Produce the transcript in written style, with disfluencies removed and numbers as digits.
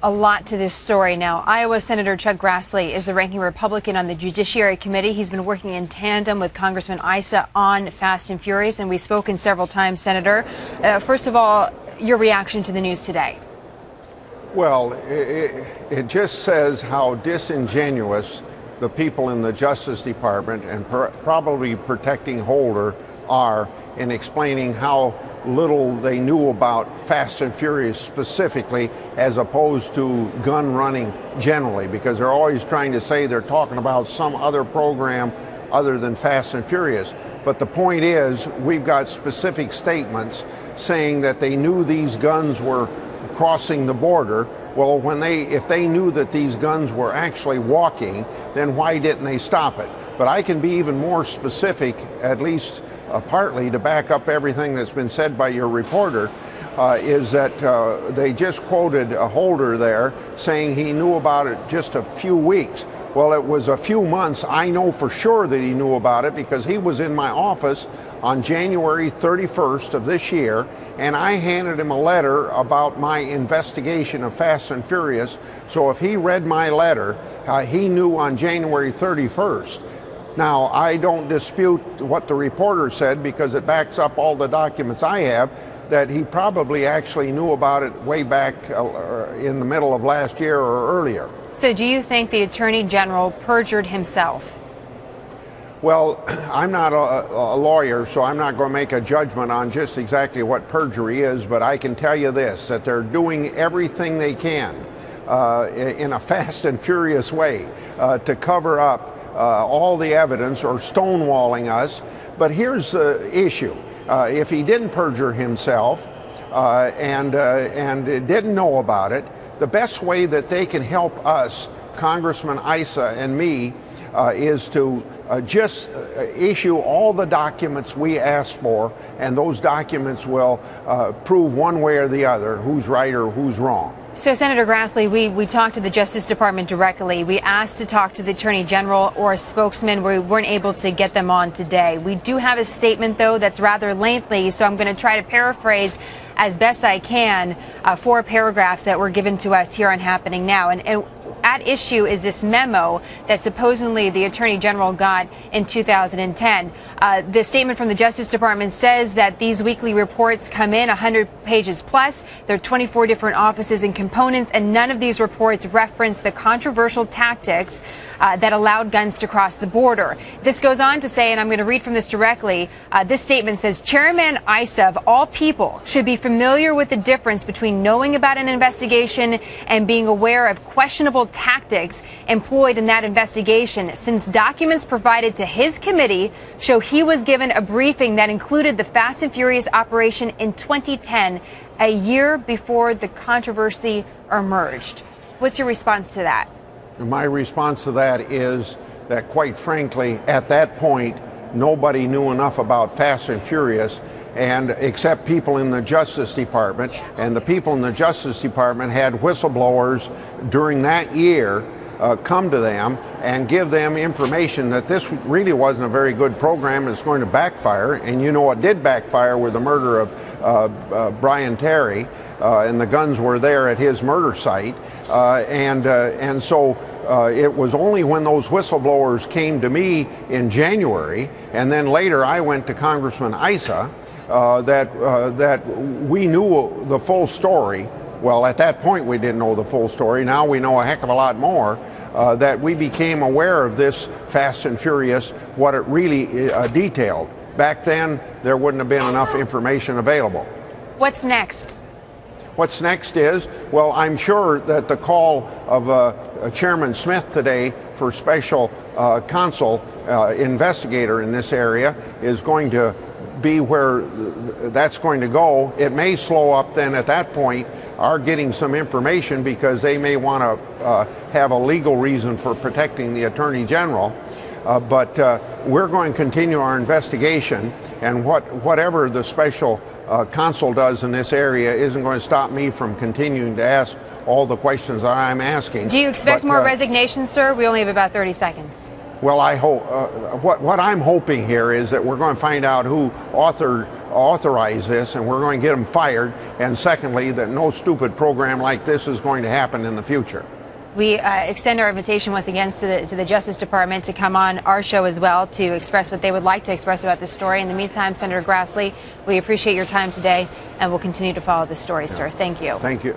A lot to this story now. Iowa Senator Chuck Grassley is the ranking Republican on the Judiciary Committee. He's been working in tandem with Congressman Issa on Fast and Furious, and we've spoken several times, Senator. First of all, your reaction to the news today. Well, it just says how disingenuous the people in the Justice Department and probably protecting Holder are in explaining how little they knew about Fast and Furious specifically as opposed to gun running generally, because they're always trying to say they're talking about some other program other than Fast and Furious. But the point is, we've got specific statements saying that they knew these guns were crossing the border. Well, if they knew that these guns were actually walking, then why didn't they stop it? But I can be even more specific, at least partly to back up everything that's been said by your reporter, is that they just quoted a Holder there saying he knew about it just a few weeks. Well, it was a few months. I know for sure that he knew about it because he was in my office on January 31st of this year, and I handed him a letter about my investigation of Fast and Furious. So if he read my letter, he knew on January 31st. Now, I don't dispute what the reporter said because it backs up all the documents I have, that he probably actually knew about it way back in the middle of last year or earlier. So do you think the Attorney General perjured himself? Well, I'm not a lawyer, so I'm not going to make a judgment on just exactly what perjury is, but I can tell you this, that they're doing everything they can in a fast and furious way to cover up all the evidence or stonewalling us. But here's the issue. If he didn't perjure himself and didn't know about it, the best way that they can help us, Congressman Issa and me, is to just issue all the documents we ask for, and those documents will prove one way or the other who's right or who's wrong. So, Senator Grassley, we talked to the Justice Department directly. We asked to talk to the Attorney General or a spokesman. We weren't able to get them on today. We do have a statement, though, that's rather lengthy, so I'm going to try to paraphrase as best I can 4 paragraphs that were given to us here on Happening Now. And at issue is this memo that supposedly the Attorney General got in 2010. The statement from the Justice Department says that these weekly reports come in 100 pages plus. There are 24 different offices and components, and none of these reports reference the controversial tactics that allowed guns to cross the border. This goes on to say, and I'm going to read from this directly, this statement says, Chairman Issa, of all people, should be familiar with the difference between knowing about an investigation and being aware of questionable tactics employed in that investigation, since documents provided to his committee show he was given a briefing that included the Fast and Furious operation in 2010, a year before the controversy emerged. What's your response to that? My response to that is that, quite frankly, at that point, nobody knew enough about Fast and Furious, and except people in the Justice Department, and the people in the Justice Department had whistleblowers during that year come to them and give them information that this really wasn't a very good program and it's going to backfire. And you know it did backfire with the murder of Brian Terry, and the guns were there at his murder site. And so it was only when those whistleblowers came to me in January, and then later I went to Congressman Issa, that we knew the full story. Well, at that point we didn't know the full story. Now we know a heck of a lot more. That we became aware of this Fast and Furious, what it really detailed. Back then, there wouldn't have been enough information available. What's next? What's next is, well, I'm sure that the call of Chairman Smith today for Special Counsel, investigator in this area, is going to be where that's going to go. It may slow up then at that point our getting some information because they may want to have a legal reason for protecting the Attorney General. But we're going to continue our investigation, and whatever the Special Counsel does in this area isn't going to stop me from continuing to ask all the questions that I'm asking. Do you expect more resignations, sir? We only have about 30 seconds. Well, I hope what I'm hoping here is that we're going to find out who authorized this, and we're going to get them fired. And secondly, that no stupid program like this is going to happen in the future. We extend our invitation once again to the Justice Department to come on our show as well to express what they would like to express about this story. In the meantime, Senator Grassley, we appreciate your time today, and we'll continue to follow this story, sir. Thank you. Thank you.